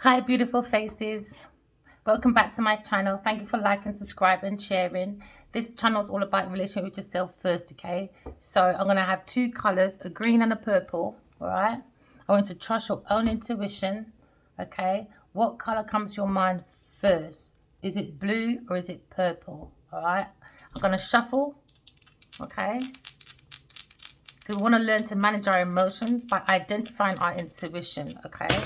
Hi, beautiful faces. Welcome back to my channel. Thank you for liking, subscribing, sharing. This channel is all about relationship with yourself first, okay? So I'm going to have two colors, a green and a purple, all right? I want to trust your own intuition, okay? What color comes to your mind first? Is it blue or is it purple, all right? I'm going to shuffle, okay? We want to learn to manage our emotions by identifying our intuition, okay?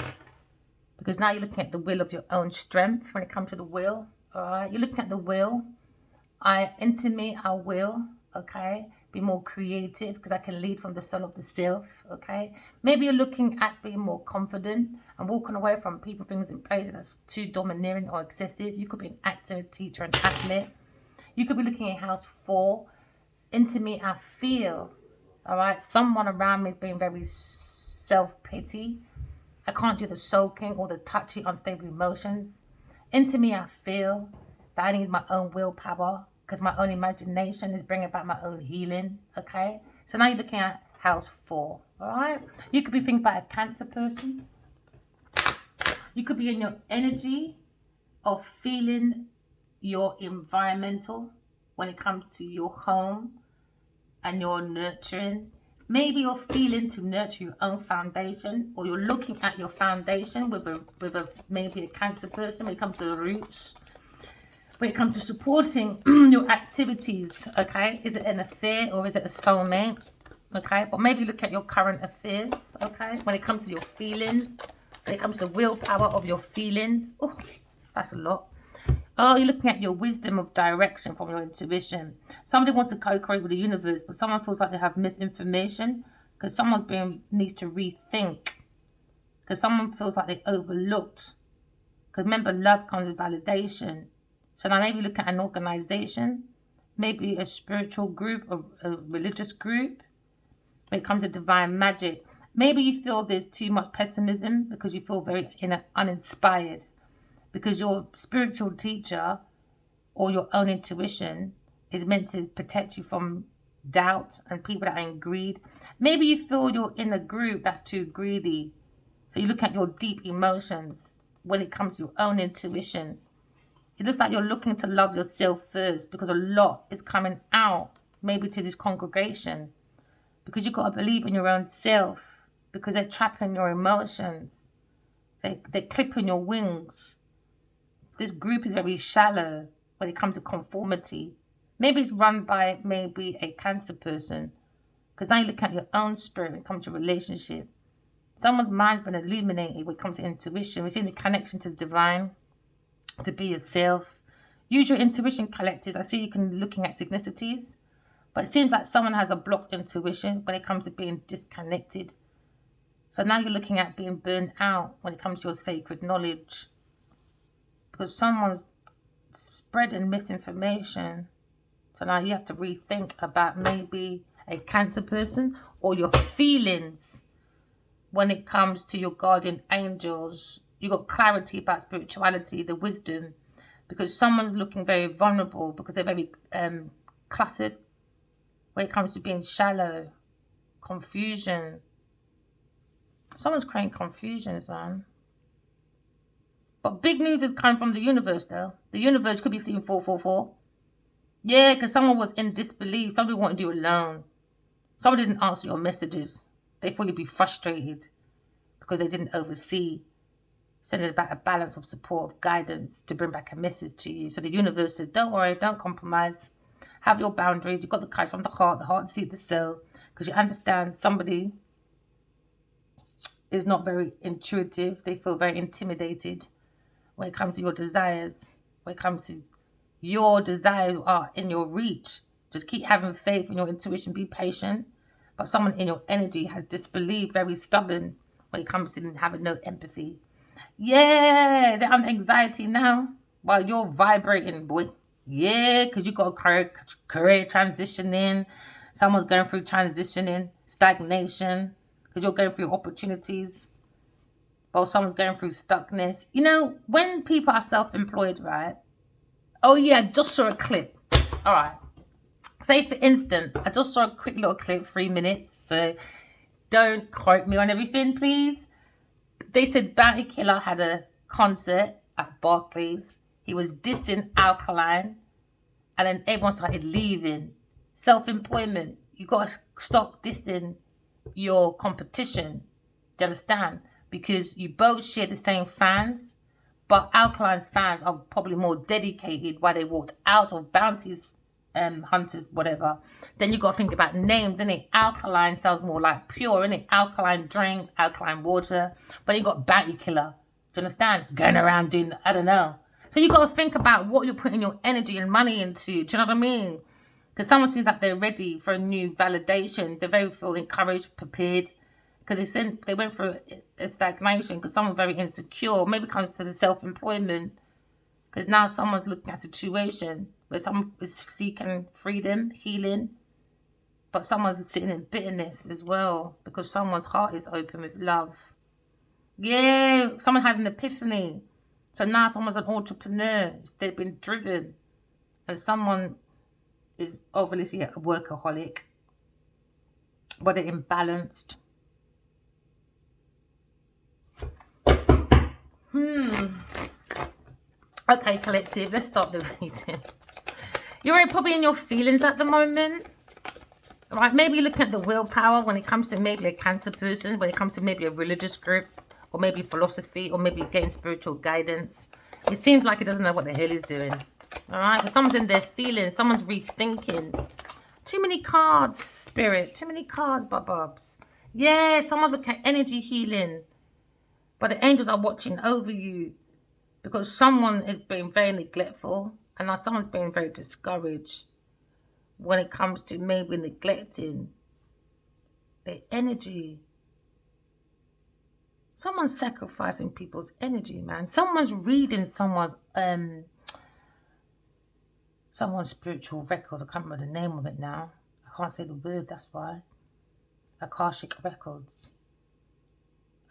Because now you're looking at the will of your own strength when it comes to the will. All right, you're looking at the will. Into me, I will, okay, be more creative because I can lead from the soul of the self, okay. Maybe you're looking at being more confident and walking away from people, things, and places that's too domineering or excessive. You could be an actor, teacher, an athlete. You could be looking at house 4. Into me, I feel, all right, someone around me is being very self-pity. I can't do the soaking or the touchy, unstable emotions. Into me, I feel that I need my own willpower because my own imagination is bringing about my own healing. Okay, so now you're looking at house 4. All right, you could be thinking about a Cancer person. You could be in your energy of feeling your environmental when it comes to your home and your nurturing. Maybe you're feeling to nurture your own foundation, or you're looking at your foundation with a maybe a Cancer person when it comes to the roots, when it comes to supporting your activities. Okay, is it an affair or is it a soulmate? Okay, but maybe look at your current affairs. Okay, when it comes to your feelings, when it comes to the willpower of your feelings. Oh, that's a lot. Oh, you're looking at your wisdom of direction from your intuition. Somebody wants to co-create with the universe, but someone feels like they have misinformation because needs to rethink. Because someone feels like they overlooked. Because remember, love comes with validation. So now maybe look at an organization, maybe a spiritual group, a religious group. When it comes to divine magic, maybe you feel there's too much pessimism because you feel very uninspired. Because your spiritual teacher or your own intuition is meant to protect you from doubt and people that are in greed. Maybe you feel you're in a group that's too greedy. So you look at your deep emotions when it comes to your own intuition. It looks like you're looking to love yourself first because a lot is coming out maybe to this congregation. Because you've got to believe in your own self. Because they're trapping your emotions. They're clipping your wings. This group is very shallow when it comes to conformity. Maybe it's run by maybe a Cancer person. Because now you look at your own spirit when it comes to relationship. Someone's mind's been illuminated when it comes to intuition. We're seeing the connection to the divine, to be yourself. Use your intuition, collectors. I see you can looking at synchronicities. But it seems like someone has a blocked intuition when it comes to being disconnected. So now you're looking at being burned out when it comes to your sacred knowledge. Because someone's spreading misinformation. So now you have to rethink about maybe a Cancer person or your feelings when it comes to your guardian angels. You got clarity about spirituality, the wisdom, because someone's looking very vulnerable because they're very cluttered when it comes to being shallow, confusion. Someone's creating confusions, man. But big news is coming from the universe, though. The universe could be seeing 444. Yeah, because someone was in disbelief. Somebody wanted you alone. Somebody didn't answer your messages. They thought you'd be frustrated because they didn't oversee. Sending about a balance of support, of guidance to bring back a message to you. So the universe says, don't worry, don't compromise. Have your boundaries. You've got the courage from the heart sees the soul. Because you understand somebody is not very intuitive. They feel very intimidated when it comes to your desires. When it comes to your desires are in your reach. Just keep having faith in your intuition. Be patient. But someone in your energy has disbelief, very stubborn when it comes to having no empathy. Yeah, they're under anxiety now while you're vibrating, boy. Yeah, because you got a career transitioning. Someone's going through transitioning, stagnation, because you're going through opportunities. Or someone's going through stuckness. You know, when people are self-employed, right? Oh, yeah, I just saw a clip. All right. Say, for instance, I just saw a quick little clip, 3 minutes. So don't quote me on everything, please. They said Bounty Killer had a concert at Barclays. He was dissing Alkaline, and then everyone started leaving. Self-employment. You got to stop dissing your competition. Do you understand? Because you both share the same fans, but Alkaline's fans are probably more dedicated while they walked out of Bounty's hunters, whatever. Then you got to think about names, innit? Alkaline sounds more like pure, innit? Alkaline drinks, alkaline water. But you got Bounty Killer. Do you understand? Going around doing, I don't know. So you got to think about what you're putting your energy and money into. Do you know what I mean? Because someone seems like they're ready for a new validation. They're very feel encouraged, prepared. Because they went through a stagnation. Because someone's very insecure. Maybe it comes to the self-employment. Because now someone's looking at a situation where someone is seeking freedom, healing. But someone's sitting in bitterness as well. Because someone's heart is open with love. Yeah, someone had an epiphany. So now someone's an entrepreneur. They've been driven. And someone is obviously a workaholic. But they're imbalanced. Okay, collective, let's start the reading. You're probably in your feelings at the moment. Right, maybe you're looking at the willpower when it comes to maybe a Cancer person, when it comes to maybe a religious group, or maybe philosophy, or maybe getting spiritual guidance. It seems like he doesn't know what the hell he's doing. Alright, so someone's in their feelings, someone's rethinking. Too many cards, spirit. Too many cards, babs. Yeah, someone's looking at energy healing. But the angels are watching over you. Because someone is being very neglectful. And now someone's being very discouraged. When it comes to maybe neglecting their energy. Someone's sacrificing people's energy, man. Someone's reading someone's spiritual records. I can't remember the name of it now. I can't say the word, that's why. Akashic records.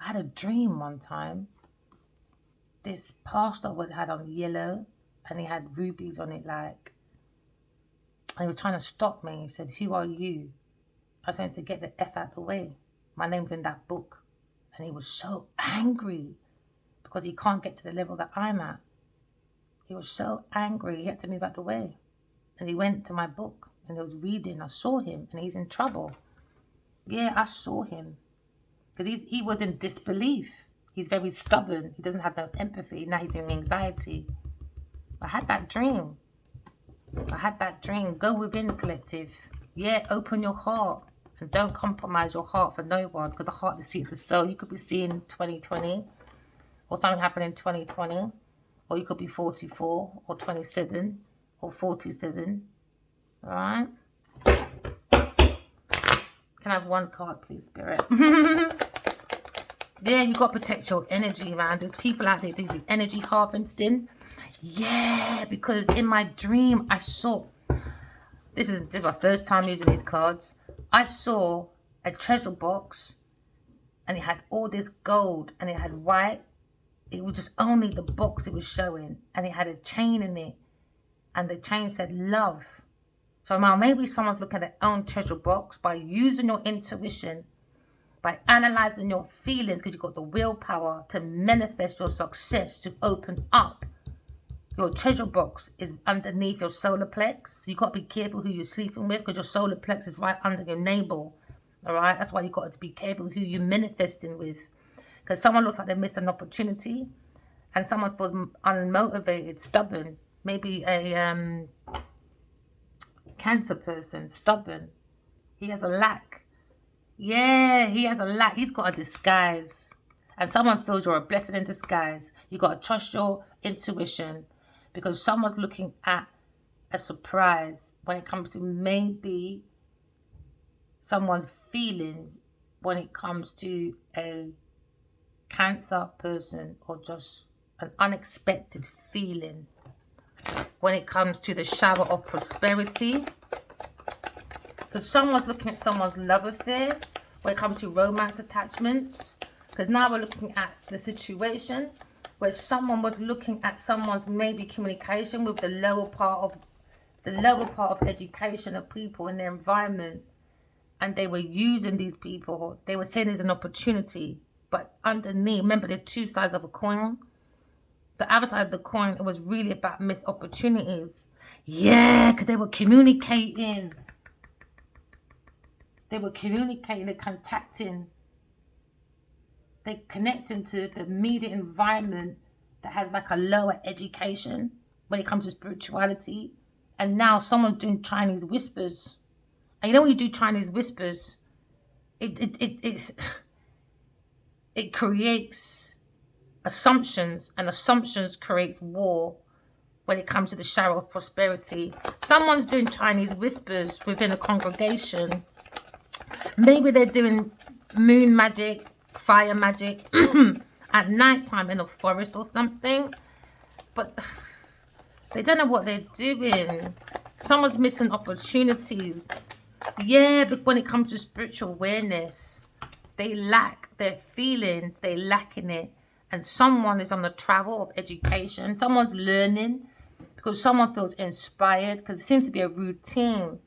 I had a dream one time. This pastor had on yellow and he had rubies on it, like, and he was trying to stop me. He said, "Who are you?" I said, "To get the F out the way. My name's in that book." And he was so angry because he can't get to the level that I'm at. He was so angry, he had to move out the way. And he went to my book and he was reading. I saw him and he's in trouble. Yeah, I saw him. Because he was in disbelief. He's very stubborn. He doesn't have no empathy. Now he's in anxiety. I had that dream. Go within, collective. Yeah, open your heart. And don't compromise your heart for no one. Because the heart is the seat of the soul. You could be seeing 2020. Or something happened in 2020. Or you could be 44. Or 27. Or 47. Alright? Can I have one card, please, Spirit? Yeah, you got to protect your energy, man. There's people out there doing energy harvesting. Yeah, because in my dream, I saw... This is my first time using these cards. I saw a treasure box. And it had all this gold. And it had white. It was just only the box it was showing. And it had a chain in it. And the chain said love. So now maybe someone's looking at their own treasure box by using your intuition, by analyzing your feelings, because you've got the willpower to manifest your success, to open up. Your treasure box is underneath your solar plex. So you've got to be careful who you're sleeping with, because your solar plex is right under your navel. All right? That's why you've got to be careful who you're manifesting with. Because someone looks like they missed an opportunity, and someone feels unmotivated, stubborn. Maybe a Cancer person, stubborn. He has a lack. Yeah, he has a lack. He's got a disguise. And someone feels you're a blessing in disguise. You got to trust your intuition. Because someone's looking at a surprise when it comes to maybe someone's feelings when it comes to a Cancer person, or just an unexpected feeling when it comes to the shower of prosperity. Because someone's looking at someone's love affair when it comes to romance attachments. Because now we're looking at the situation where someone was looking at someone's maybe communication with the lower part of education of people in their environment, and they were using these people. They were saying there's an opportunity, but underneath, remember, there's two sides of a coin. the other side of the coin, it was really about missed opportunities. Yeah, because they were communicating. They were communicating, they're contacting. They're connecting to the media environment that has like a lower education when it comes to spirituality. And now someone's doing Chinese whispers. And you know when you do Chinese whispers, it creates assumptions, and assumptions creates war when it comes to the shower of prosperity. Someone's doing Chinese whispers within a congregation. Maybe they're doing moon magic, fire magic at night time in a forest or something, but they don't know what they're doing. Someone's missing opportunities. Yeah, but when it comes to spiritual awareness, they lack their feelings, they lack in it. And someone is on the travel of education. Someone's learning because someone feels inspired, because it seems to be a routine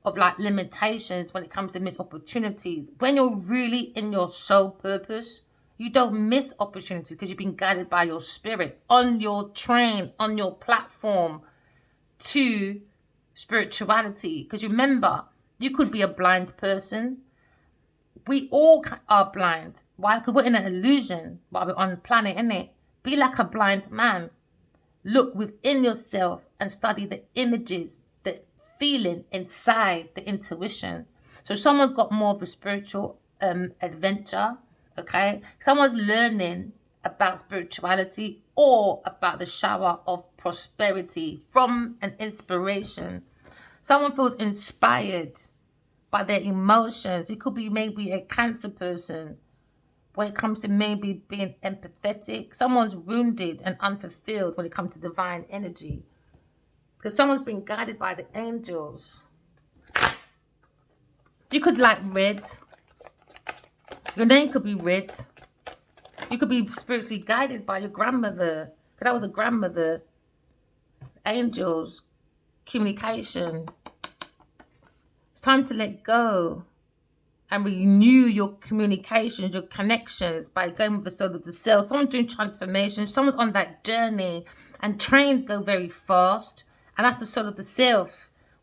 of like limitations when it comes to missed opportunities. When you're really in your soul purpose, you don't miss opportunities because you've been guided by your spirit on your train, on your platform to spirituality. Because remember, you could be a blind person. We all are blind. Why? Because we're in an illusion while we're on the planet, innit? Be like a blind man. Look within yourself and study the images, the feeling inside, the intuition. So someone's got more of a spiritual adventure, okay? Someone's learning about spirituality or about the shower of prosperity from an inspiration. Someone feels inspired by their emotions. It could be maybe a Cancer person when it comes to maybe being empathetic. Someone's wounded and unfulfilled when it comes to divine energy, because someone's been guided by the angels. You could like red. Your name could be red. You could be spiritually guided by your grandmother, because that was a grandmother. Angels, communication. It's time to let go and renew your communications, your connections by going with the soul of the self. Someone's doing transformation. Someone's on that journey, and trains go very fast, and that's the soul of the self.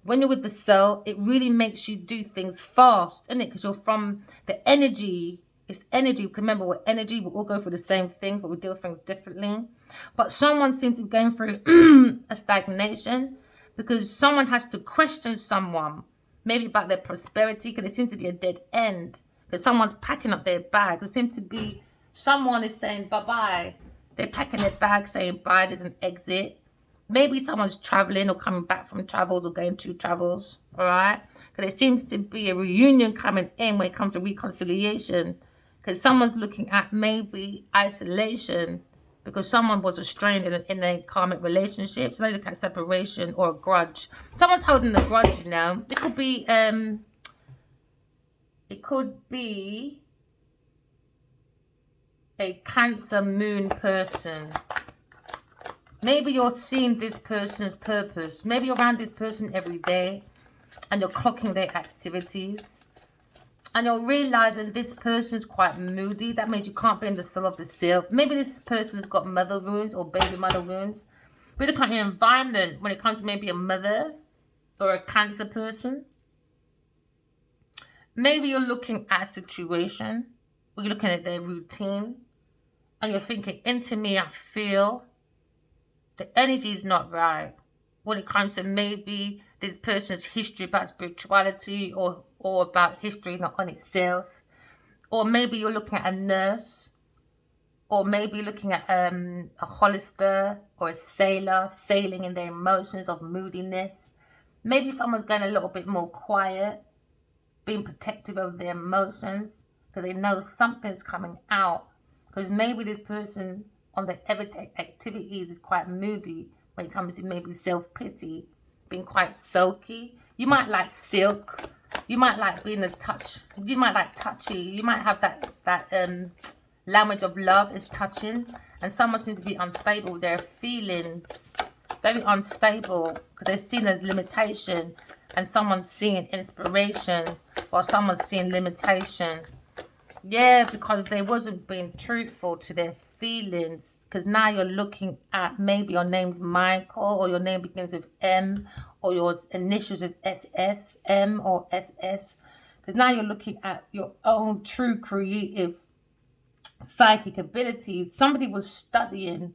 When you're with the soul, it really makes you do things fast, isn't it? Because you're from the energy. It's energy. Remember, we're energy. We all go through the same things, but we deal with things differently. But someone seems to be going through a stagnation because someone has to question someone, maybe about their prosperity, because there seems to be a dead end. Because someone's packing up their bag. There seems to be someone is saying bye-bye. They're packing their bag, saying bye, there's an exit. Maybe someone's traveling or coming back from travels or going to travels, all right? Because there seems to be a reunion coming in when it comes to reconciliation. Because someone's looking at maybe isolation because someone was estranged in a karmic relationship. So they look at separation or a grudge. Someone's holding a grudge, you know. It could be a Cancer moon person. Maybe you're seeing this person's purpose. Maybe you're around this person every day and you're clocking their activities. And you're realizing this person's quite moody. That means you can't be in the soul of the self. Maybe this person's got mother wounds or baby mother wounds. We look at your environment when it comes to maybe a mother or a Cancer person. Maybe you're looking at a situation, or you're looking at their routine, and you're thinking, into me, I feel the energy is not right. When it comes to maybe this person's history about spirituality or about history not on itself. Or maybe you're looking at a nurse, or maybe looking at a holister or a sailor sailing in their emotions of moodiness. Maybe someone's going a little bit more quiet, being protective of their emotions because they know something's coming out. Because maybe this person on the everyday activities is quite moody when it comes to maybe self-pity, being quite sulky. You might like silk. You might like being a touch. You might like touchy. You might have that language of love is touching. And someone seems to be unstable with their feelings. Very unstable because they're seeing a limitation. And someone's seeing inspiration or someone's seeing limitation. Yeah, because they wasn't being truthful to their feelings, because now you're looking at maybe your name's Michael, or your name begins with M, or your initials is SS, M or SS. Because now you're looking at your own true creative psychic abilities. Somebody was studying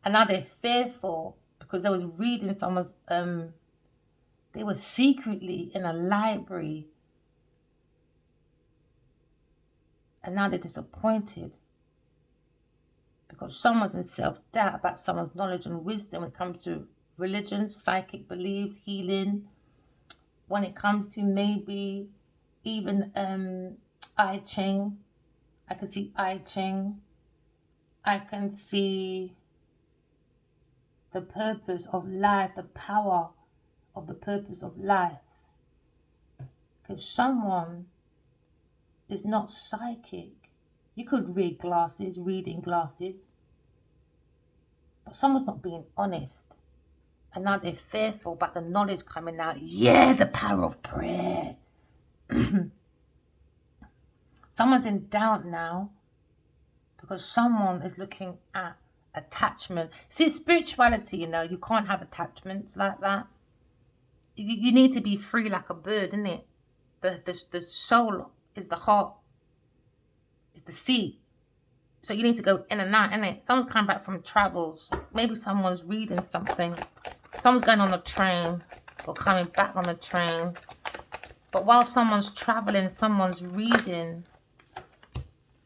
and now they're fearful because they was reading someone's they were secretly in a library, and now they're disappointed because someone's in self-doubt about someone's knowledge and wisdom when it comes to religion, psychic beliefs, healing, when it comes to maybe even I Ching. I can see I Ching. I can see the purpose of life, the power of the purpose of life. Because someone is not psychic. You could read reading glasses, but someone's not being honest. And now they're fearful about the knowledge coming out. Yeah, the power of prayer. Someone's in doubt now because someone is looking at attachment. See, spirituality, you know, you can't have attachments like that. You need to be free like a bird, isn't it? The soul is the heart, is the sea. So you need to go in and out, innit? Someone's coming back from travels. Maybe someone's reading something. Someone's going on a train or coming back on a train. But while someone's traveling, someone's reading.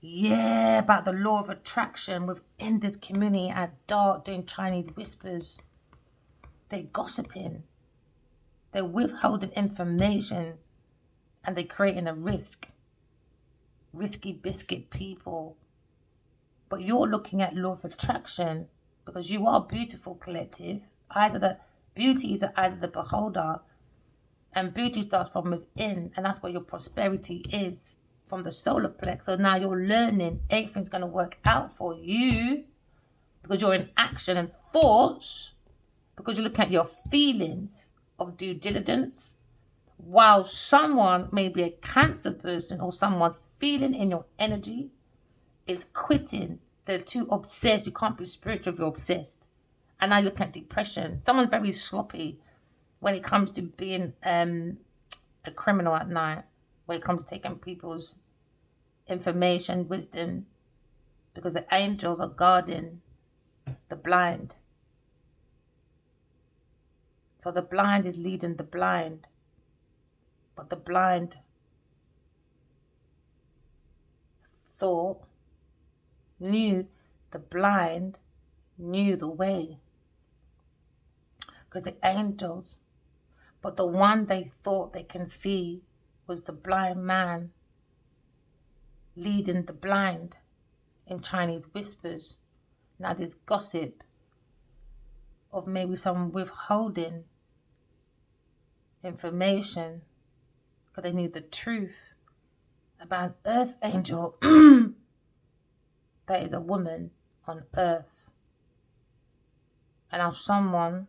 Yeah, about the law of attraction within this community at dark, doing Chinese whispers. They're gossiping. They're withholding information. And they're creating a risk. Risky biscuit people. But you're looking at law of attraction because you are beautiful, collective. Beauty is the eyes of the beholder. And beauty starts from within. And that's where your prosperity is. From the solar plex. So now you're learning everything's going to work out for you because you're in action and thoughts, because you're looking at your feelings of due diligence, while someone, maybe a Cancer person or someone's feeling in your energy is quitting. They're too obsessed. You can't be spiritual if you're obsessed. And now you look at depression. Someone's very sloppy when it comes to being a criminal at night, when it comes to taking people's information, wisdom, because the angels are guarding the blind. So the blind is leading the blind, but the blind thought knew the blind knew the way, because the angels, but the one they thought they can see was the blind man leading the blind in Chinese whispers. Now there's gossip of maybe someone withholding information because they knew the truth about an earth angel that is a woman on earth. And how someone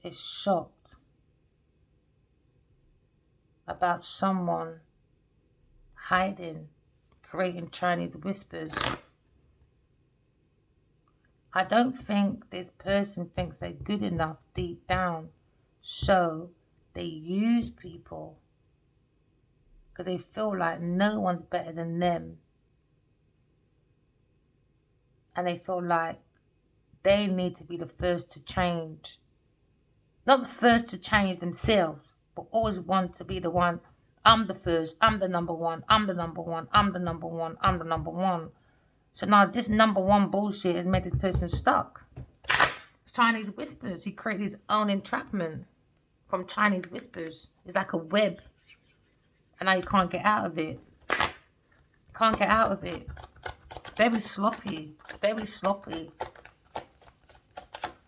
is shocked about someone hiding, creating Chinese whispers. I don't think this person thinks they're good enough deep down, so they use people because they feel like no one's better than them, and they feel like they need to be the first to change. Not the first to change themselves, but always want to be the one. I'm the first, I'm the number one, I'm the number one, I'm the number one, I'm the number one. So now this number one bullshit has made this person stuck. It's Chinese whispers. He created his own entrapment from Chinese whispers. It's like a web. And now you can't get out of it. Can't get out of it. Very sloppy. Very sloppy.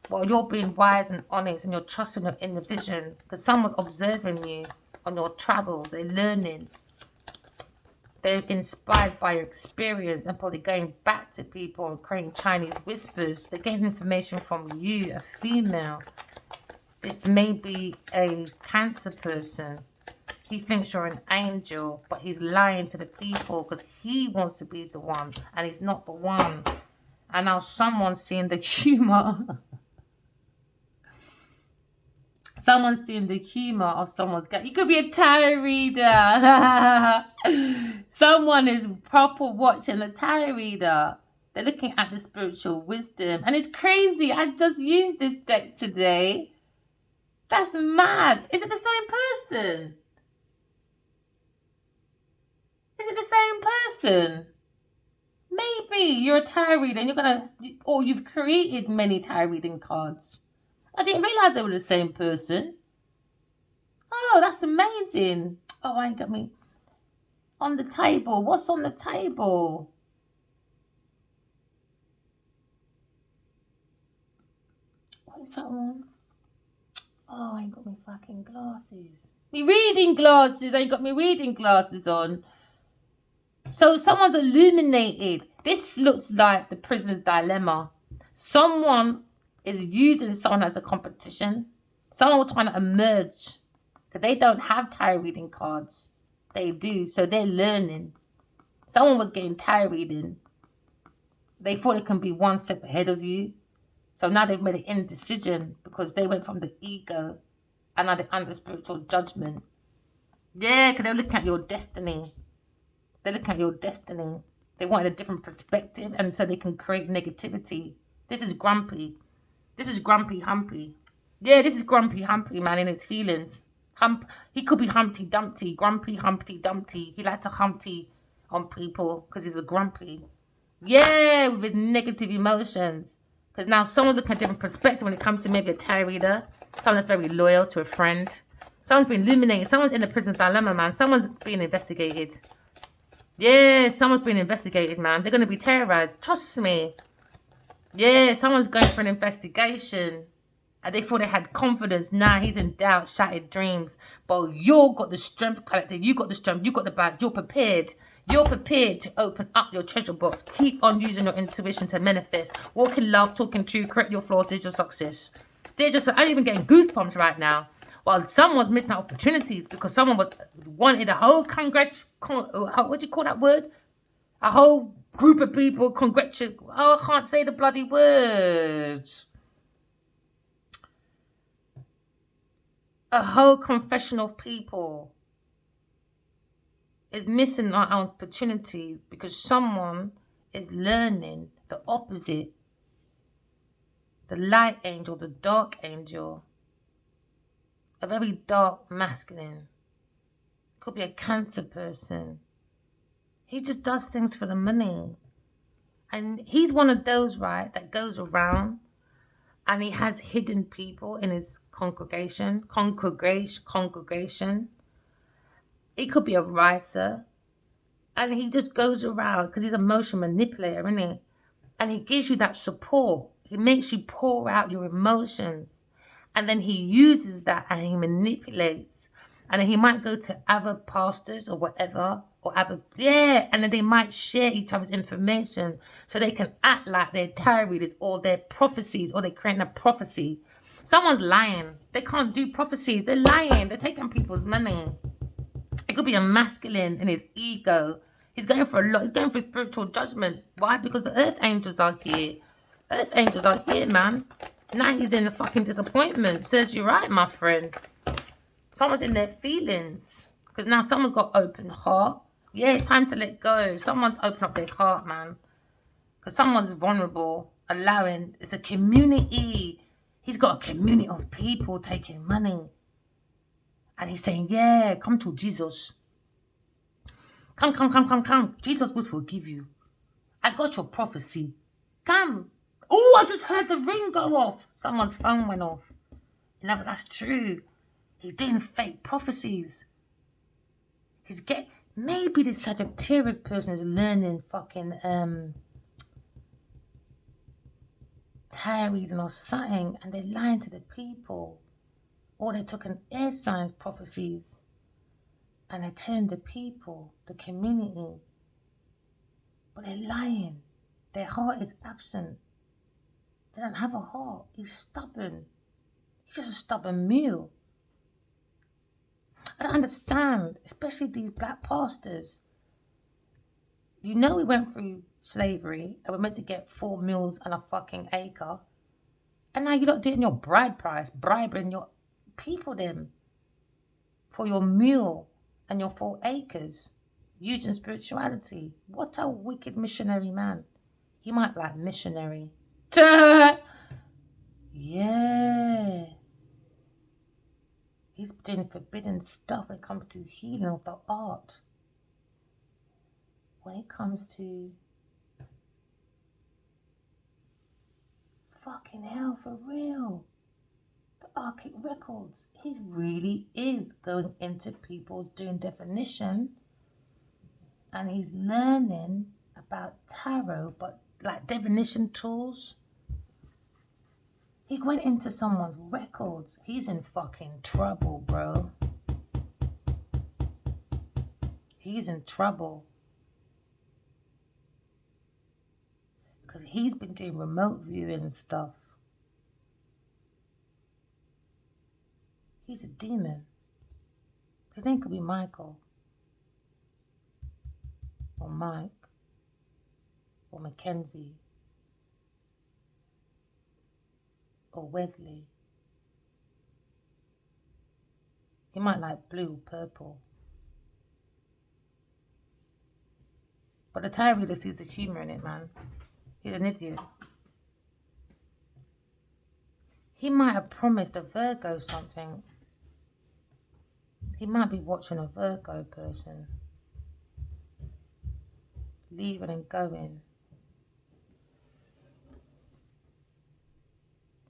Well, you're being wise and honest and you're trusting your inner vision because someone's observing you on your travels. They're learning. They're inspired by your experience and probably going back to people and creating Chinese whispers. They're getting information from you, a female. This may be a Cancer person. He thinks you're an angel, but he's lying to the people because he wants to be the one and he's not the one. And now someone's seeing the humor. Someone's seeing the humor of someone's gut. You could be a tarot reader. Someone is proper watching a tarot reader. They're looking at the spiritual wisdom. And it's crazy. I just used this deck today. That's mad. Is it the same person? Is it the same person? Maybe you're a tarot reader and you've created many tarot reading cards. I didn't realize they were the same person. Oh, that's amazing. Oh, I ain't got me on the table. What's on the table? What is that one? Oh, I ain't got me fucking glasses. Me reading glasses. I ain't got me reading glasses on. So someone's illuminated. This looks like the prisoner's dilemma. Someone is using someone as a competition. Someone was trying to emerge. Because they don't have tarot reading cards. They do. So they're learning. Someone was getting tarot reading. They thought it can be one step ahead of you. So now they've made an indecision because they went from the ego and now they're under spiritual judgment. Yeah, because they're looking at your destiny. They're looking at your destiny. They wanted a different perspective and so they can create negativity. This is grumpy. This is grumpy Humpy. Yeah, this is grumpy Humpy, man, in his feelings. He could be Humpty Dumpty, grumpy Humpty Dumpty. He likes to Humpty on people because he's a grumpy. Yeah, with his negative emotions. Because now someone's looking at a different perspective when it comes to maybe a tarot reader. Someone that's very loyal to a friend. Someone's been illuminated. Someone's in the prisoner's dilemma, man. Someone's being investigated. Yeah, someone's being investigated, man. They're going to be terrorized. Trust me. Yeah, someone's going for an investigation. And they thought they had confidence. Nah, he's in doubt, shattered dreams. But you got the strength, collective. You got the strength. You got the badge. You're prepared. You're prepared to open up your treasure box. Keep on using your intuition to manifest. Walk in love, talking true, correct your flaws. There's your success. I'm even getting goosebumps right now. While someone's missing opportunities because someone wanted a whole what do you call that word? A whole group of people congratulate. Oh, I can't say the bloody words. A whole confession of people is missing our opportunities because someone is learning the opposite. The light angel, the dark angel. A very dark masculine. Could be a Cancer person. He just does things for the money. And he's one of those, right, that goes around and he has hidden people in his congregation. He could be a writer. And he just goes around because he's an emotion manipulator, isn't he? And he gives you that support. He makes you pour out your emotions. And then he uses that and he manipulates. And then he might go to other pastors or whatever, and then they might share each other's information so they can act like they're tarot readers or they're prophecies or they're creating a prophecy. Someone's lying. They can't do prophecies. They're lying. They're taking people's money. It could be a masculine in his ego. He's going for a lot. He's going for spiritual judgment. Why? Because the earth angels are here. Earth angels are here, man. Now he's in a fucking disappointment. Serves you right, my friend. Someone's in their feelings. Because now someone's got open heart. Yeah, it's time to let go. Someone's opened up their heart, man. Because someone's vulnerable. Allowing. It's a community. He's got a community of people taking money. And he's saying, yeah, come to Jesus. Come. Jesus will forgive you. I got your prophecy. Come. Oh, I just heard the ring go off. Someone's phone went off. No, but that's true. He's doing fake prophecies. Maybe this Sagittarius person is learning fucking tarot reading or something, and they're lying to the people. Or they took an air signs prophecies and they're telling the people, the community, but they're lying. Their heart is absent. They don't have a heart. He's stubborn. He's just a stubborn mule. I don't understand, especially these black pastors. You know we went through slavery and we're meant to get 4 meals and a fucking acre. And now you're not doing your bride price, bribing your people them for your meal and your 4 acres, using spirituality. What a wicked missionary man. He might like missionary. Yeah. He's doing forbidden stuff when it comes to healing of the art. When it comes to fucking hell, for real. The Arctic records. He really is going into people doing definition. And he's learning about tarot, but like divination tools. He went into someone's records. He's in fucking trouble, bro. He's in trouble. Because he's been doing remote viewing and stuff. He's a demon. His name could be Michael. Or Mike. Or Mackenzie. Or Wesley. He might like blue, purple. But the tarot reader sees the humour in it, man. He's an idiot. He might have promised a Virgo something. He might be watching a Virgo person. Leaving and going.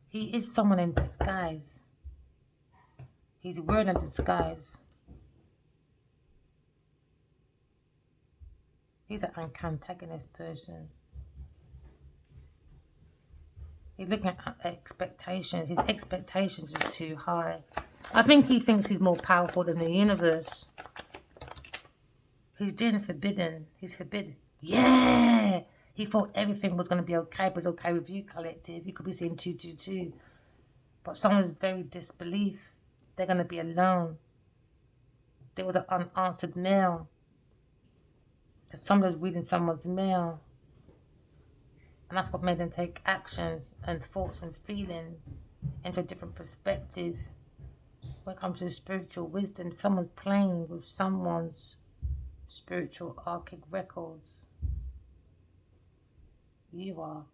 He is someone in disguise. He's wearing a disguise. He's an antagonist person. He's looking at expectations. His expectations is too high. I think he thinks he's more powerful than the universe. He's doing forbidden. He's forbidden. Yeah! He thought everything was going to be okay, but it's okay with you, collective. You could be seeing 222. But someone's very disbelief. They're going to be alone. There was an unanswered mail. Because someone's reading someone's mail. And that's what made them take actions and thoughts and feelings into a different perspective. When it comes to spiritual wisdom, someone's playing with someone's spiritual archive records. You are.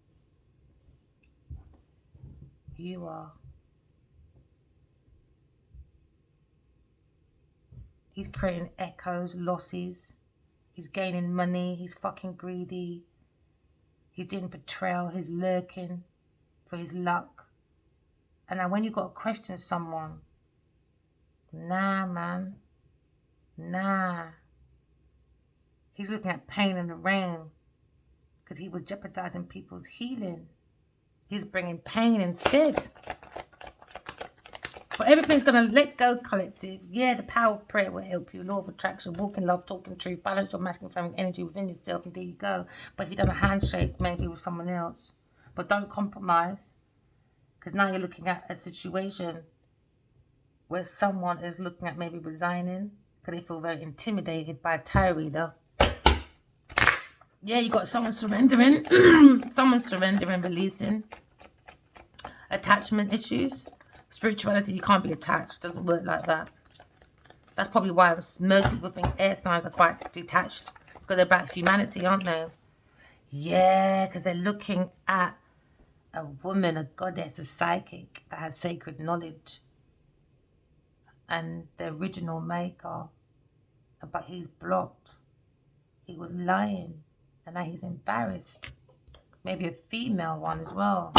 You are. He's creating echoes, losses. He's gaining money. He's fucking greedy. He's doing betrayal. He's lurking for his luck. And now when you got to question someone, nah, man. Nah. He's looking at pain in the rain because he was jeopardizing people's healing. He's bringing pain instead. But everything's going to let go, collective. Yeah, the power of prayer will help you. Law of attraction, walk in love, talk in truth, balance your masculine feminine energy within yourself, and there you go. But he done a handshake maybe with someone else. But don't compromise. Because now you're looking at a situation where someone is looking at maybe resigning because they feel very intimidated by a tarot reader. Yeah, you got someone surrendering. Someone surrendering, releasing. Attachment issues. Spirituality, you can't be attached. Doesn't work like that. That's probably why most people think air signs are quite detached. Because they're about humanity, aren't they? Yeah, because they're looking at a woman, a goddess, a psychic that has sacred knowledge. And the original maker. But he's blocked. He was lying. And now he's embarrassed. Maybe a female one as well.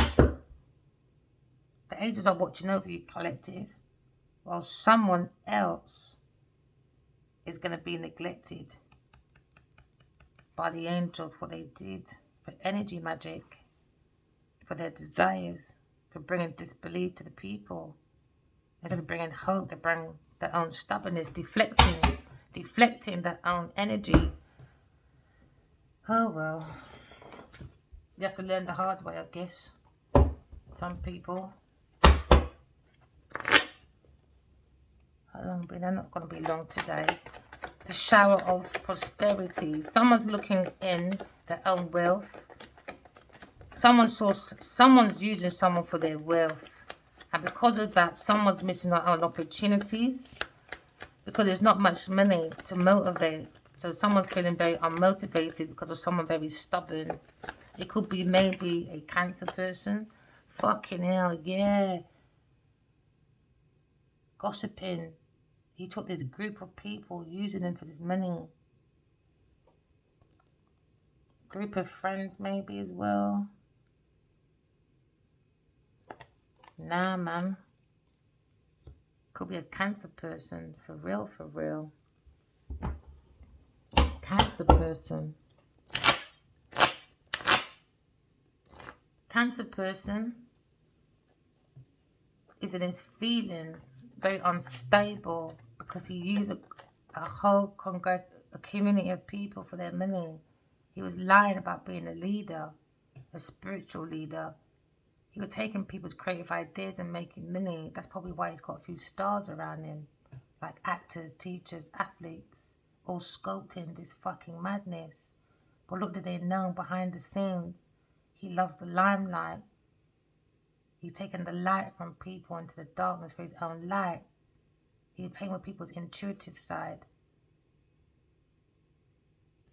The angels are watching over you, collective. While someone else is going to be neglected by the angels for what they did for energy magic, for their desires, for bringing disbelief to the people. Instead of bringing hope, they bring their own stubbornness, deflecting their own energy. Oh well, you have to learn the hard way, I guess. Some people. They're not going to be long today. The shower of prosperity. Someone's looking in their own wealth. Someone's using someone for their wealth. And because of that, someone's missing out on opportunities. Because there's not much money to motivate. So someone's feeling very unmotivated because of someone very stubborn. It could be maybe a Cancer person. Fucking hell, yeah. Gossiping. He took this group of people, using them for this money. Group of friends maybe as well. Nah, man. Could be a Cancer person. For real, for real. Cancer person. Cancer person is in his feelings, very unstable, because he used a whole a community of people for their money. He was lying about being a leader, a spiritual leader. He was taking people's creative ideas and making money. That's probably why he's got a few stars around him, like actors, teachers, athletes, all sculpting this fucking madness. But look, do they know behind the scenes, he loves the limelight. He's taken the light from people into the darkness for his own light. He's playing with people's intuitive side.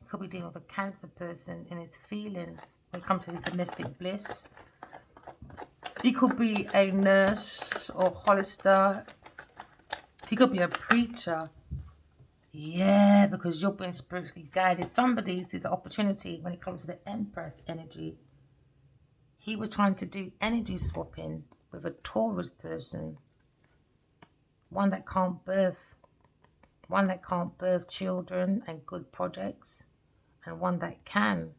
He could be dealing with a Cancer person in his feelings when it comes to his domestic bliss. He could be a nurse or hollister. He could be a preacher. Yeah, because you're being spiritually guided. Somebody sees an opportunity when it comes to the Empress energy. He was trying to do energy swapping with a Taurus person. One that can't birth children and good projects, and one that can.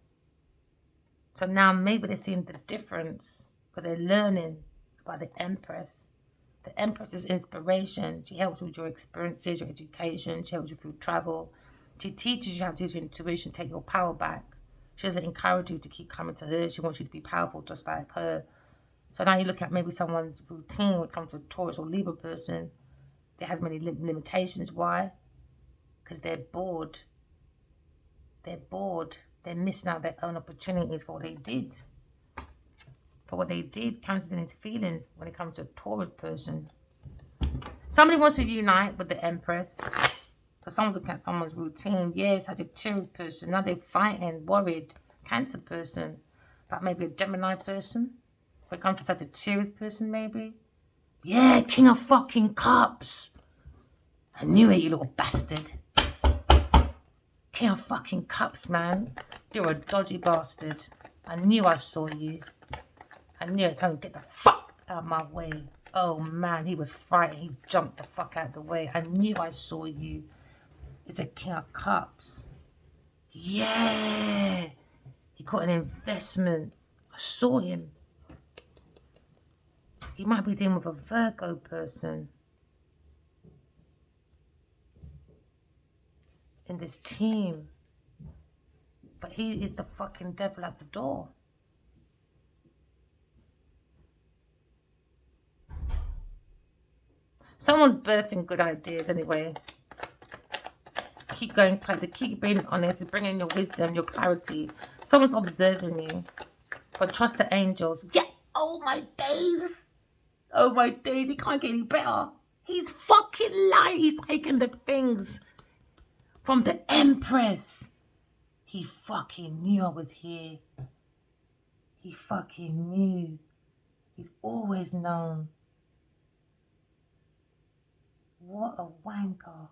So now maybe they're seeing the difference, because they're learning about the Empress. The Empress is inspiration. She helps with your experiences, your education. She helps you through travel. She teaches you how to use your intuition, take your power back. She doesn't encourage you to keep coming to her. She wants you to be powerful just like her. So now you look at maybe someone's routine when it comes to a Taurus or Libra person. There has many limitations. Why? Because they're bored. They're bored. They're missing out their own opportunities for what they did. For what they did, Cancer's in his feelings when it comes to a Taurus person. Somebody wants to unite with the Empress. Because someone's looking at someone's routine. Yeah, Sagittarius person. Now they're fighting, worried. Cancer person. But maybe a Gemini person. When it comes to Sagittarius person, maybe. Yeah, King of fucking Cups. I knew it, you little bastard. King of fucking Cups, man. You're a dodgy bastard. I knew I saw you. I knew it. Time to get the fuck out of my way. Oh man, he was frightened. He jumped the fuck out of the way. I knew I saw you. It's a King of Cups. Yeah. He got an investment. I saw him. He might be dealing with a Virgo person in this team. But he is the fucking devil at the door. Someone's birthing good ideas anyway. Keep going, keep being honest, bringing your wisdom, your clarity. Someone's observing you. But trust the angels. Yeah. Oh my days. Oh my days. He can't get any better. He's fucking lying. He's taking the things from the Empress. He fucking knew I was here. He fucking knew. He's always known. What a wanker.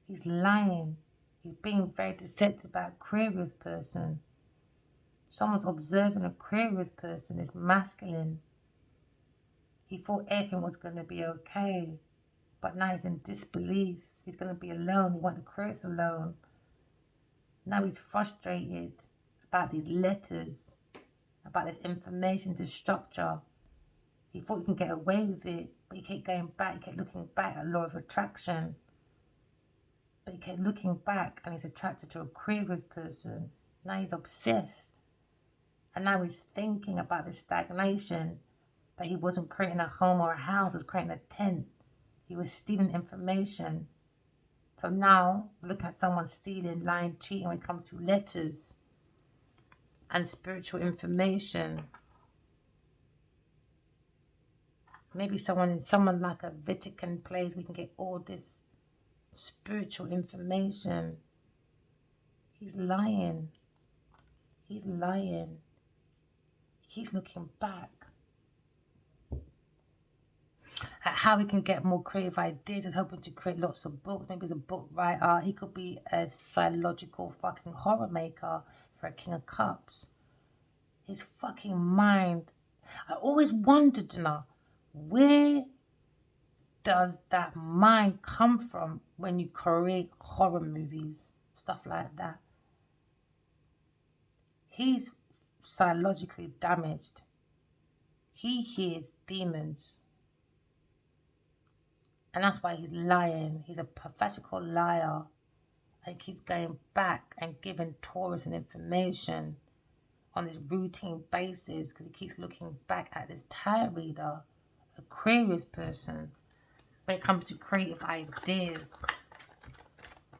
He's lying. He's being very deceptive about Aquarius person. Someone's observing Aquarius person is masculine. He thought everything was going to be okay. But now he's in disbelief. He's going to be alone. He wanted Aquarius alone. Now he's frustrated about these letters, about this information, this structure. He thought he can get away with it, but he kept going back. He kept looking back at law of attraction. But he kept looking back and he's attracted to a Aquarius person. Now he's obsessed. And now he's thinking about this stagnation. But he wasn't creating a home or a house, he was creating a tent. He was stealing information. So now, look at someone stealing, lying, cheating when it comes to letters and spiritual information. Maybe someone like a Vatican place, we can get all this spiritual information. He's lying. He's lying. He's looking back at how he can get more creative ideas. He's hoping to create lots of books. Maybe he's a book writer. He could be a psychological fucking horror maker for a King of Cups. His fucking mind. I always wondered, you know, where does that mind come from when you create horror movies, stuff like that? He's psychologically damaged. He hears demons. And that's why he's lying. He's a pathetical liar. And he keeps going back and giving tourists information on this routine basis because he keeps looking back at this tarot reader, Aquarius person, when it comes to creative ideas.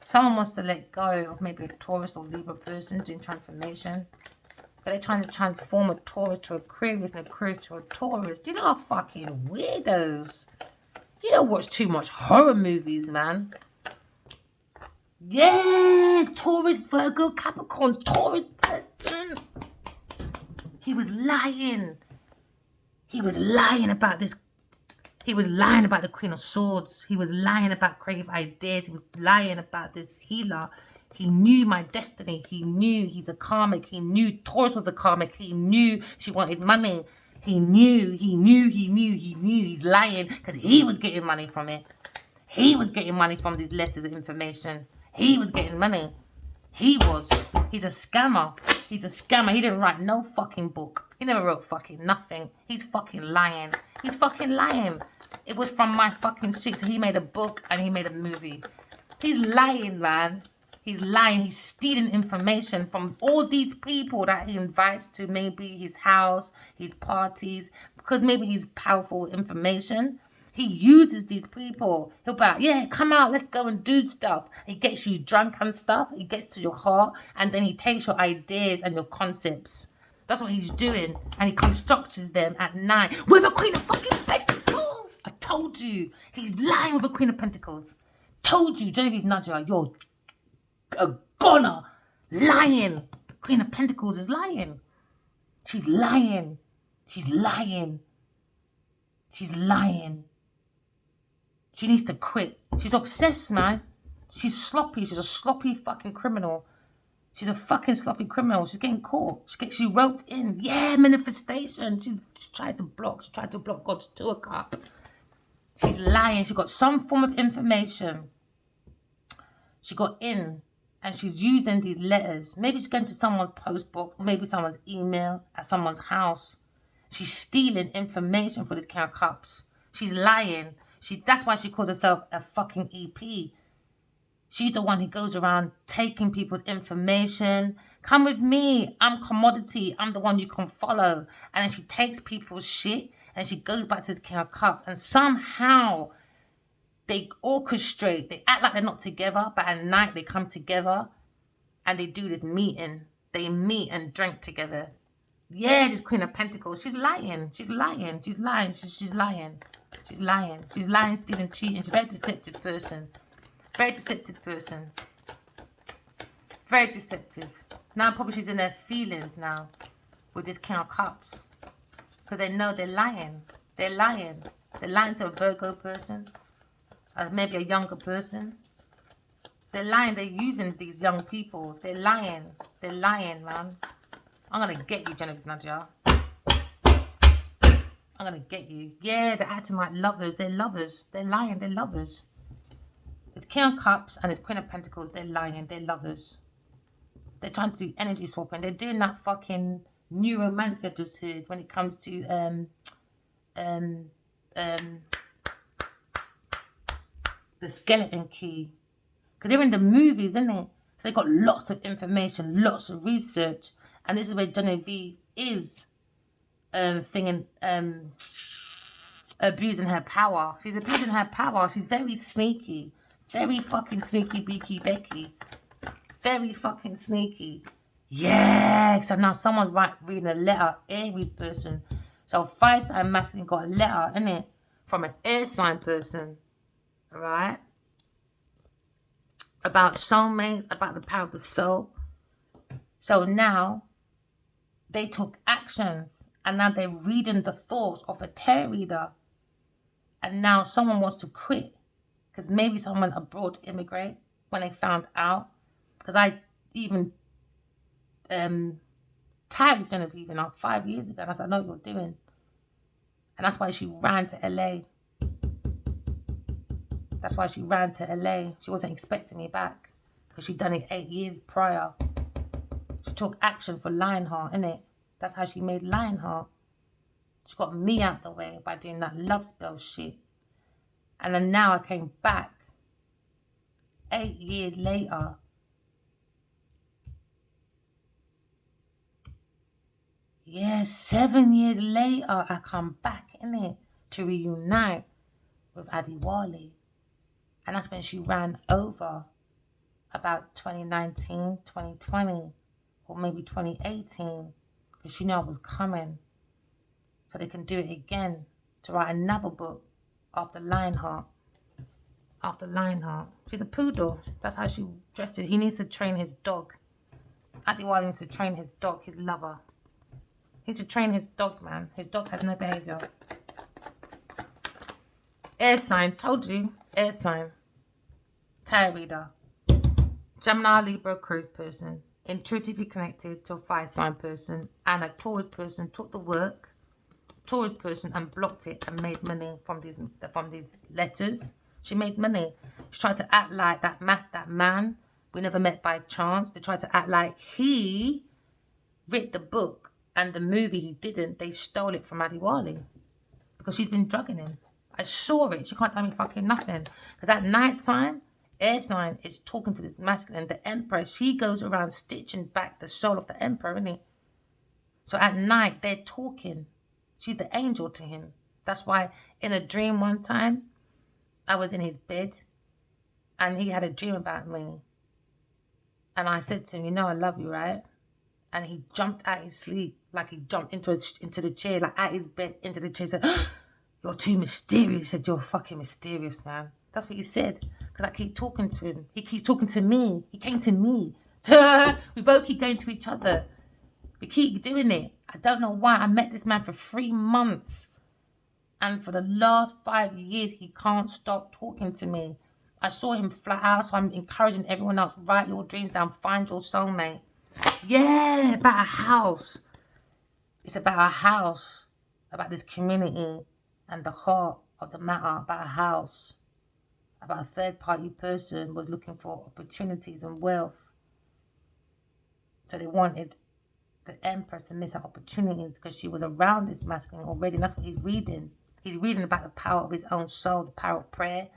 Someone wants to let go of maybe a Taurus or Libra person doing transformation. But they're trying to transform a Taurus to Aquarius and Aquarius to a Taurus. You know how fucking weirdos. You don't watch too much horror movies, man. Yeah, Taurus, Virgo, Capricorn, Taurus person. He was lying. He was lying about this. He was lying about the Queen of Swords. He was lying about creative ideas. He was lying about this healer. He knew my destiny. He knew he's a karmic. He knew Taurus was a karmic. He knew she wanted money. He knew. He's lying because he was getting money from it. He was getting money from these letters of information. He was getting money. He's a scammer. He's a scammer. He didn't write no fucking book. He never wrote fucking nothing. He's fucking lying. He's fucking lying. It was from my fucking shit. So he made a book and he made a movie. He's lying, man. He's lying. He's stealing information from all these people that he invites to maybe his house, his parties, because maybe he's powerful information. He uses these people. He'll be like, yeah, come out, let's go and do stuff. He gets you drunk and stuff. He gets to your heart and then he takes your ideas and your concepts. That's what he's doing. And he constructs them at night with a Queen of fucking Pentacles. I told you. He's lying with a Queen of Pentacles. Told you, Genevieve Nadja, you're a goner. Lying. Queen of Pentacles is lying. She's lying. She's lying. She's lying. She needs to quit. She's obsessed, man. She's sloppy. She's a sloppy fucking criminal. She's a fucking sloppy criminal. She's getting caught. She roped in. Yeah, manifestation. She tried to block. She tried to block God's tour cup. She's lying. She got some form of information. She got in. And she's using these letters. Maybe she's going to someone's post box. Maybe someone's email at someone's house. She's stealing information for this King of Cups. She's lying. That's why she calls herself a fucking EP. She's the one who goes around taking people's information. Come with me. I'm commodity. I'm the one you can follow. And then she takes people's shit and she goes back to the King of Cups. And somehow they orchestrate. They act like they're not together. But at night they come together and they do this meeting. They meet and drink together. Yeah, this Queen of Pentacles. She's lying. She's lying. She's lying. She's lying. She's lying. She's lying, stealing, cheating. She's a very deceptive person. Very deceptive person. Very deceptive. Now probably she's in their feelings now with this King of Cups. Because they know they're lying. They're lying. They're lying to a Virgo person. Maybe a younger person. They're lying. They're using these young people. They're lying. They're lying, man. I'm going to get you, Genevieve Nadja. I'm going to get you. Yeah, they're acting like lovers. They're lovers. They're lying. They're lovers. With King of Cups and his Queen of Pentacles, they're lying. They're lovers. They're trying to do energy swapping. They're doing that fucking new romance I just heard when it comes to the skeleton key. Because they're in the movies, isn't it? So they got lots of information, lots of research. And this is where Genevieve is abusing her power. She's abusing her power. She's very sneaky. Very fucking sneaky, Beaky Becky. Very fucking sneaky. Yeah. So now someone's reading a letter. Aries person. So fire sign masculine got a letter, innit? From an air sign person. Alright? About soulmates, about the power of the soul. So now they took actions. And now they're reading the thoughts of a tarot reader. And now someone wants to quit. Because maybe someone abroad immigrate when they found out. Because I even tagged Genevieve 5 years ago. And I said, I know what you're doing. And that's why she ran to LA. That's why she ran to LA. She wasn't expecting me back. Because she'd done it 8 years prior. She took action for Lionheart, innit? That's how she made Lionheart. She got me out the way by doing that love spell shit. And then now I came back 8 years later. Yeah, 7 years later I come back, innit? To reunite with Adiwali. And that's when she ran over about 2019, 2020, or maybe 2018. Because she knew I was coming. So they can do it again to write another book after Lionheart. After Lionheart. She's a poodle. That's how she dresses. He needs to train his dog. Adiwali needs to train his dog, his lover. He needs to train his dog, man. His dog has no behavior. Air sign. Told you. Air sign. Tarot reader. Gemini, Libra, Aquarius person. Intuitively connected to a fire sign person. And a Taurus person took the work. Taurus person and blocked it and made money from these letters. She made money. She tried to act like that man we never met by chance. They tried to act like he wrote the book and the movie he didn't. They stole it from Adiwali because she's been drugging him. I saw it. She can't tell me fucking nothing. Because at night time, air sign is talking to this masculine, the emperor. She goes around stitching back the soul of the emperor, isn't it? So at night, they're talking. She's the angel to him. That's why in a dream one time, I was in his bed and he had a dream about me. And I said to him, you know I love you, right? And he jumped out his sleep, like he jumped into the chair, like at his bed, into the chair. He said, oh, you're too mysterious. He said, you're fucking mysterious, man. That's what he said. Because I keep talking to him. He keeps talking to me. He came to me. We both keep going to each other. We keep doing it. I don't know why. I met this man for 3 months. And for the last 5 years, he can't stop talking to me. I saw him flat out, so I'm encouraging everyone else. Write your dreams down. Find your soulmate. Yeah, about a house. It's about a house. About this community and the heart of the matter. About a house. About a third-party person was looking for opportunities and wealth. So they wanted the Empress to miss out opportunities because she was around this masculine already. And that's what he's reading. He's reading about the power of his own soul, the power of prayer,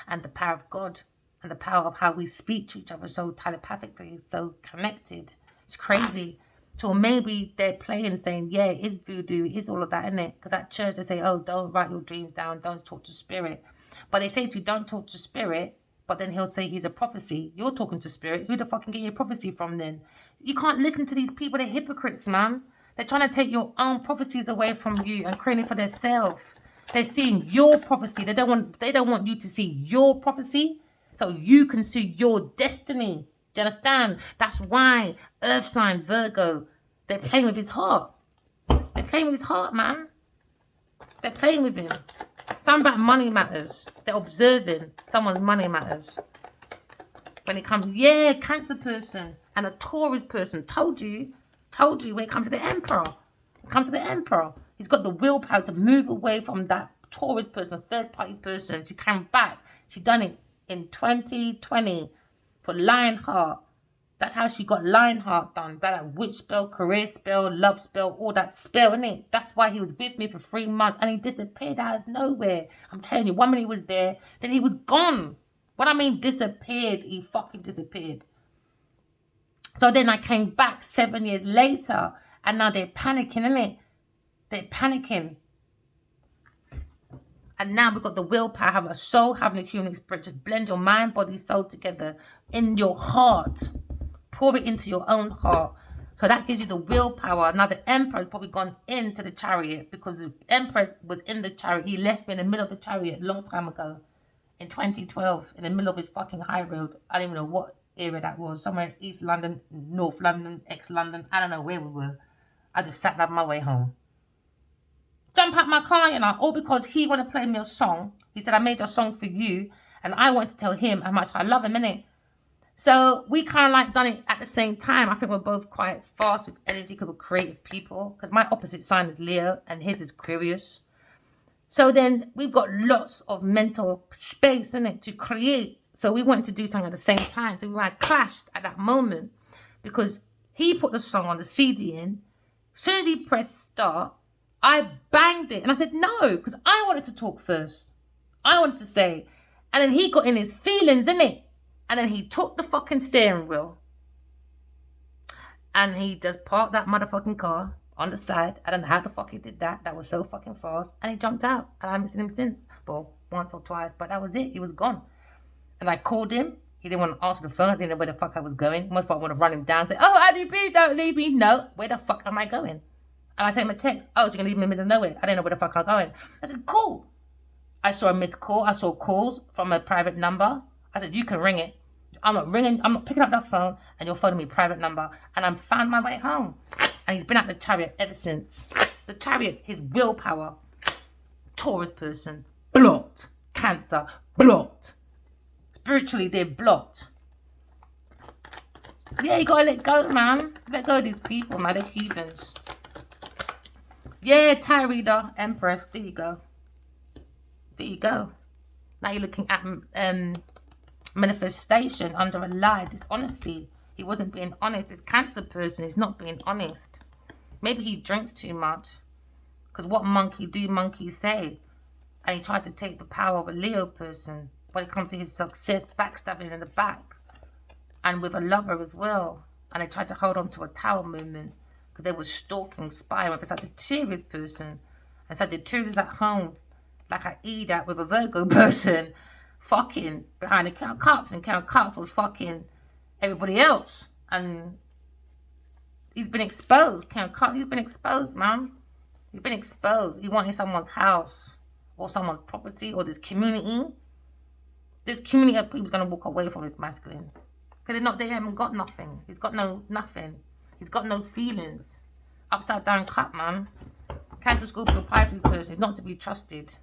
and the power of God, and the power of how we speak to each other so telepathically, so connected. It's crazy. So maybe they're playing, saying, yeah, it is voodoo, it is all of that, isn't it? Because at church they say, oh, don't write your dreams down, don't talk to spirit. But they say to you, don't talk to spirit, but then he'll say he's a prophecy. You're talking to spirit. Who the fuck can get your prophecy from then? You can't listen to these people. They're hypocrites, man. They're trying to take your own prophecies away from you and create it for themselves. They're seeing your prophecy. They don't want you to see your prophecy so you can see your destiny. Do you understand? That's why Earth sign Virgo, they're playing with his heart. They're playing with his heart, man. They're playing with him. Something about money matters. They're observing someone's money matters. When it comes, yeah, Cancer person and a Taurus person. Told you when it comes to the Emperor. He's got the willpower to move away from that Taurus person, third party person. She came back. She done it in 2020 for Lionheart. That's how she got Lionheart done. That witch spell, career spell, love spell, all that spell, innit? That's why he was with me for 3 months and he disappeared out of nowhere. I'm telling you, 1 minute he was there, then he was gone. What I mean disappeared, he fucking disappeared. So then I came back 7 years later and now they're panicking, innit? They're panicking. And now we've got the willpower, having a soul, having a human spirit. Just blend your mind, body, soul together in your heart. Pour it into your own heart. So that gives you the willpower. Now the emperor has probably gone into the chariot because the empress was in the chariot. He left me in the middle of the chariot a long time ago. In 2012, in the middle of his fucking high road. I don't even know what area that was. Somewhere in East London, North London, ex-London. I don't know where we were. I just sat on my way home. Jump out my car, you know, all because he wanted to play me a song. He said, I made a song for you. And I wanted to tell him how much I love him, innit? So we kind of like done it at the same time. I think we're both quite fast with energy because we're creative people. Because my opposite sign is Leo and his is Aquarius. So then we've got lots of mental space in it to create. So we wanted to do something at the same time. So we had clashed at that moment because he put the song on the CD in. As soon as he pressed start, I banged it. And I said no, because I wanted to talk first. I wanted to say. And then he got in his feelings, innit? And then he took the fucking steering wheel. And he just parked that motherfucking car on the side. I don't know how the fuck he did that. That was so fucking fast. And he jumped out. And I haven't seen him since. Well, once or twice. But that was it. He was gone. And I called him. He didn't want to answer the phone. I didn't know where the fuck I was going. Most part I want to run him down and say, oh, Addy, please don't leave me. No. Where the fuck am I going? And I sent him a text. Oh, so you're going to leave me in the middle of nowhere. I didn't know where the fuck I'm going. I said, cool. I saw a missed call. I saw calls from a private number. I said, you can ring it. I'm not ringing, I'm not picking up that phone, and you're phoning me private number. And I'm found my way home. And he's been at the chariot ever since. The chariot, his willpower. Taurus person, blocked. Cancer, blocked. Spiritually, they're blocked. Yeah, you gotta let go, man. Let go of these people, man. They're heathens. Yeah, tarot reader, Empress. There you go. There you go. Now you're looking at manifestation under a lie, dishonesty. He wasn't being honest. This Cancer person is not being honest. Maybe he drinks too much. Because what monkey do monkeys say? And he tried to take the power of a Leo person. When it comes to his success, backstabbing in the back. And with a lover as well. And they tried to hold on to a tower movement. Because they were stalking, spying with a Sagittarius person. And Sagittarius is at home. Like I eat that with a Virgo person. Fucking behind the Count Cups. And Count Cups was fucking everybody else. And he's been exposed. Count Cups, he's been exposed, man. He's been exposed. He wanted someone's house. Or someone's property. Or this community. This community of people's going to walk away from his masculine. Because they haven't got nothing. He's got nothing. He's got no feelings. Upside down cup, man. Cancer, Scorpio, Pisces person is not to be trusted.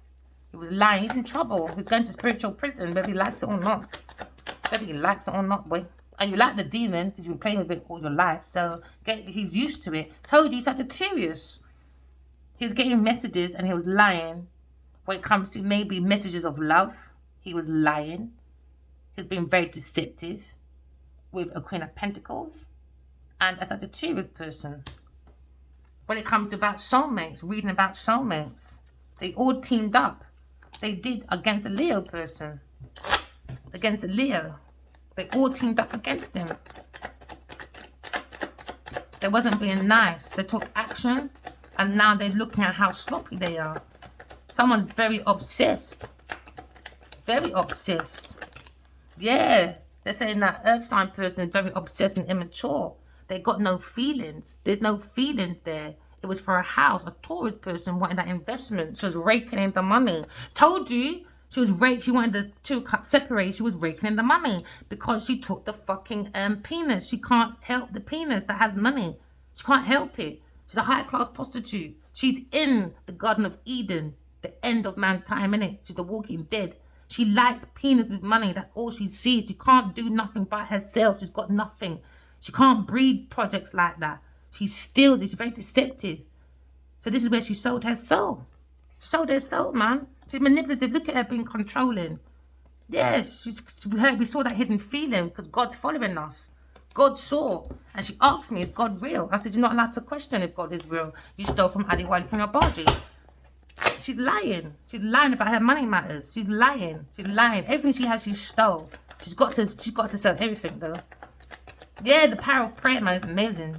He was lying. He's in trouble. He's going to spiritual prison, whether he likes it or not. Whether he likes it or not, boy. And you like the demon because you've been playing with it all your life. So he's used to it. Told you, Sagittarius. He was getting messages and he was lying. When it comes to maybe messages of love, he was lying. He's been very deceptive with a Queen of Pentacles and a Sagittarius person. When it comes to about soulmates, reading about soulmates, they all teamed up. They did against a Leo person. Against a Leo. They all teamed up against him. They wasn't being nice. They took action and now they're looking at how sloppy they are. Someone's very obsessed. Very obsessed. Yeah. They're saying that earth sign person is very obsessed and immature. They got no feelings. There's no feelings there. It was for a house. A Taurus person wanted that investment. She was raking in the money. Told you. She wanted the two cups separate. She was raking in the money. Because she took the fucking penis. She can't help the penis that has money. She can't help it. She's a high class prostitute. She's in the Garden of Eden. The end of man's time, innit? She's the walking dead. She likes penis with money. That's all she sees. She can't do nothing by herself. She's got nothing. She can't breed projects like that. She steals it. She's very deceptive. So this is where she sold her soul. She sold her soul, man. She's manipulative. Look at her being controlling. Yeah, we saw that hidden feeling because God's following us. God saw. And she asked me, is God real? I said, you're not allowed to question if God is real. You stole from Adiwali Kanyabaji. She's lying. She's lying about her money matters. She's lying. She's lying. Everything she has, she stole. She's got to sell everything though. Yeah, the power of prayer, man, is amazing.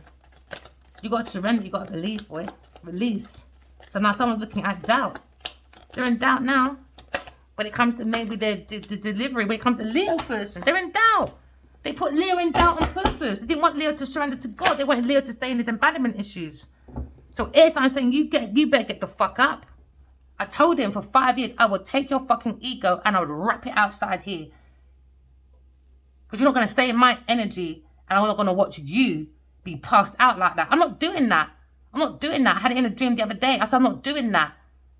You got to surrender. You got to believe, boy. Release. So now someone's looking at doubt. They're in doubt now. when it comes to maybe their delivery, when it comes to Leo person, they're in doubt. They put Leo in doubt on purpose. They didn't want Leo to surrender to God. They wanted Leo to stay in his embodiment issues. So air sign saying, you better get the fuck up. I told him for 5 years, I would take your fucking ego and I would wrap it outside here. Because you're not going to stay in my energy and I'm not going to watch you be passed out like that. I'm not doing that. I'm not doing that. I had it in a dream the other day. I said, I'm not doing that.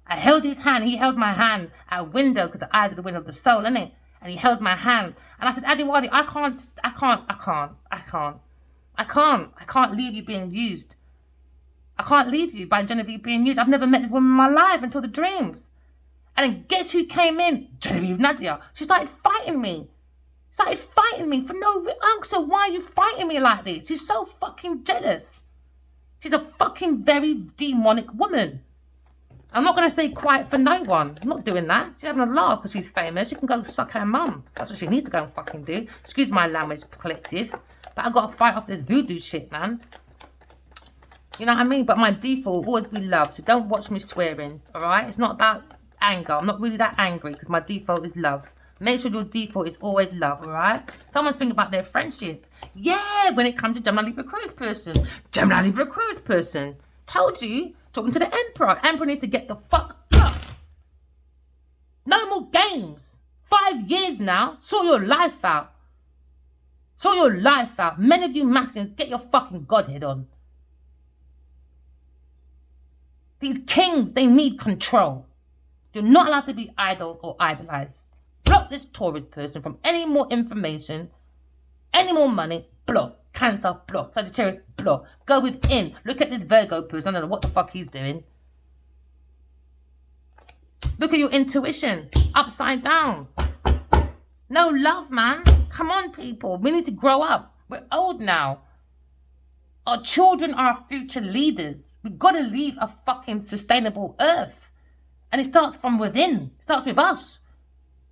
I held his hand. He held my hand at a window because the eyes are the window of the soul, isn't it? And he held my hand. And I said, Adiwadi, I can't leave you being used. I can't leave you by Genevieve being used. I've never met this woman in my life until the dreams. And then guess who came in? Genevieve Nadia. She started fighting me. For no answer. Why are you fighting me like this? She's so fucking jealous. She's a fucking very demonic woman. I'm not going to stay quiet for no one. I'm not doing that. She's having a laugh because she's famous. She can go suck her mum. That's what she needs to go and fucking do. Excuse my language, collective. But I got to fight off this voodoo shit, man. You know what I mean? But my default will always be love. So don't watch me swearing, alright? It's not about anger. I'm not really that angry because my default is love. Make sure your default is always love, alright? Someone's thinking about their friendship. Yeah, when it comes to Gemini Libra Cruise person. Gemini Libra Cruise person. Told you. Talking to the Emperor. Emperor needs to get the fuck up. No more games. 5 years now. Sort your life out. Sort your life out. Many of you masculines, get your fucking godhead on. These kings, they need control. You're not allowed to be idle or idolized. Block this Taurus person from any more information, any more money. Block. Cancer, block. Sagittarius, block. Go within. Look at this Virgo person. I don't know what the fuck he's doing. Look at your intuition. Upside down. No love, man. Come on, people. We need to grow up. We're old now. Our children are our future leaders. We've got to leave a fucking sustainable earth. And it starts from within. It starts with us.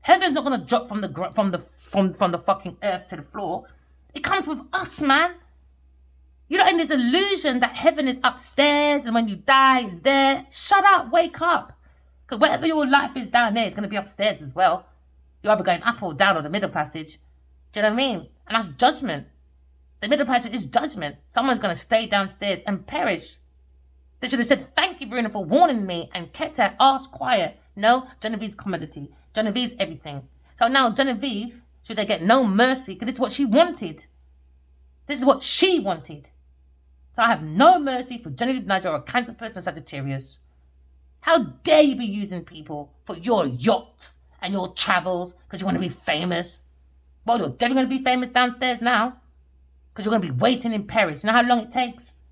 Heaven's not going to drop from the fucking earth to the floor. It comes with us, man. You're not in this illusion that heaven is upstairs and when you die, it's there. Shut up. Wake up. Because whatever your life is down there, it's going to be upstairs as well. You're either going up or down or the middle passage. Do you know what I mean? And that's judgment. The middle passage is judgment. Someone's going to stay downstairs and perish. They should have said, thank you, Verena, for warning me and kept her ass quiet. No, Genevieve's commodity. Genevieve's everything. So now Genevieve, should they get no mercy? Because this is what she wanted. This is what she wanted. So I have no mercy for Genevieve Nigel or a Cancer person or Sagittarius. How dare you be using people for your yachts and your travels because you want to be famous? Well, you're definitely going to be famous downstairs now because you're going to be waiting in Paris. You know how long it takes?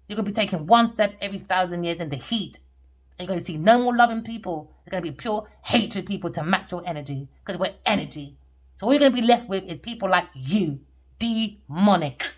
You're going to be taking one step every 1,000 years in the heat. And you're going to see no more loving people. There's going to be pure hatred people to match your energy because we're energy. So all you're going to be left with is people like you. Demonic.